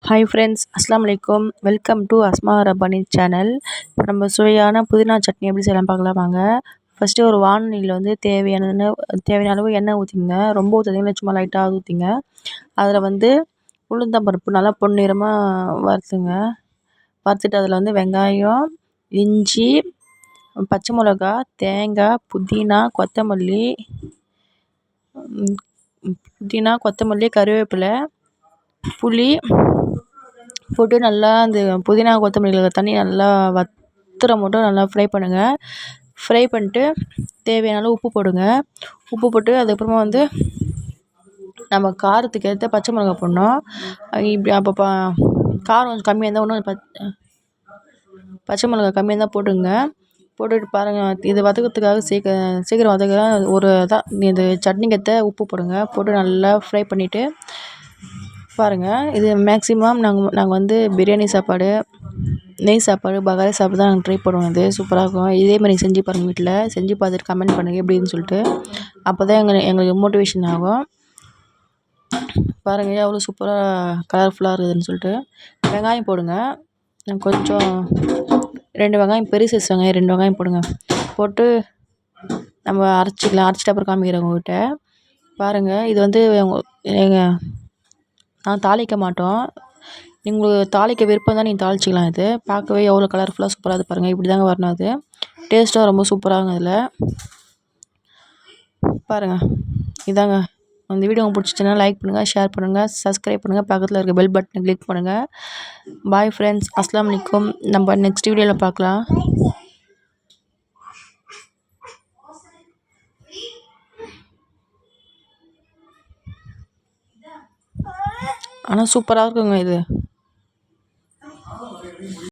Hi friends, அஸ்ஸலாமு அலைக்கும். Welcome to Asma Rabbani channel. இப்போ நம்ம சுவையான புதினா சட்னி எப்படி செய்யலாம் பார்க்கலாம் வாங்க. ஃபஸ்ட்டு ஒரு வானலியில் வந்து தேவையான அளவு எண்ணெய் ஊற்றிங்க. ரொம்ப ஊற்றாதீங்க, சும்மா லைட்டாக ஊற்றிங்க. அதில் வந்து உளுந்தம்பருப்பு நல்லா பொன்னிறமாக வறுத்துங்க. வறுத்துட்டு அதில் வந்து வெங்காயம், இஞ்சி, பச்சை மிளகா, தேங்காய், புதினா, கருவேப்பிலை, புளி போட்டு நல்லா அந்த புதினா கொத்தமல்லியில் தண்ணி நல்லா வத்துற மட்டும் நல்லா ஃப்ரை பண்ணுங்கள். ஃப்ரை பண்ணிட்டு தேவையான அளவு உப்பு போடுங்க. உப்பு போட்டு அதுக்கப்புறமா வந்து நம்ம காரத்துக்கு ஏற்ற பச்சை மிளகா போடணும். இப்படி அப்போ காரம் கொஞ்சம் கம்மியாக இருந்தால் இன்னும் பச்சை மிளகா கம்மியாக இருந்தால் போட்டுங்க. போட்டுட்டு பாருங்கள், இது வதக்கிறதுக்காக சீக்கிரம் வதக்க ஒரு இது சட்னிக்கு ஏற்ற உப்பு போடுங்க. போட்டு நல்லா ஃப்ரை பண்ணிவிட்டு பாருங்கள். இது மேக்ஸிமம் நாங்கள் வந்து பிரியாணி சாப்பாடு, நெய் சாப்பாடு, பகாரி சாப்பாடு தான் நாங்கள் ட்ரை பண்ணுவோம். இது சூப்பராக இருக்கும். இதேமாதிரி செஞ்சு பாருங்கள், வீட்டில் செஞ்சு பார்த்துட்டு கமெண்ட் பண்ணுங்கள் எப்படின்னு சொல்லிட்டு. அப்போ தான் எங்களுக்கு மோட்டிவேஷன் ஆகும். பாருங்கள் எவ்வளோ சூப்பராக கலர்ஃபுல்லாக இருக்குதுன்னு சொல்லிட்டு. வெங்காயம் போடுங்க. கொஞ்சம் 2 வெங்காயம், பெரிய சைஸ் வெங்காயம் 2 வெங்காயம் போடுங்க. போட்டு நம்ம அரைச்சிக்கலாம். அரைச்சிட்டு அப்புறம் காமிக்கிறேன் உங்கள்கிட்ட. பாருங்கள், இது வந்து நான் தாளிக்க மாட்டோம். உங்களுக்கு தாளிக்க விருப்பம் தான் நீங்கள் தாளிச்சிக்கலாம். இது பார்க்கவே எவ்வளோ கலர்ஃபுல்லாக சூப்பராக இது பாருங்கள். இப்படி தாங்க வரணும். அது டேஸ்ட்டாக ரொம்ப சூப்பராகும். இதில் பாருங்கள். இதாங்க அந்த வீடியோ உங்களுக்கு பிடிச்சிச்சின்னா லைக் பண்ணுங்கள், ஷேர் பண்ணுங்கள், சப்ஸ்கிரைப் பண்ணுங்கள், பக்கத்தில் இருக்க பெல் பட்டனை கிளிக் பண்ணுங்கள். பாய் ஃப்ரெண்ட்ஸ், அஸ்ஸலாமு அலைக்கும். நம்ம நெக்ஸ்ட் வீடியோவில் பார்க்கலாம். ஆனால் சூப்பராக இருக்குங்க இது.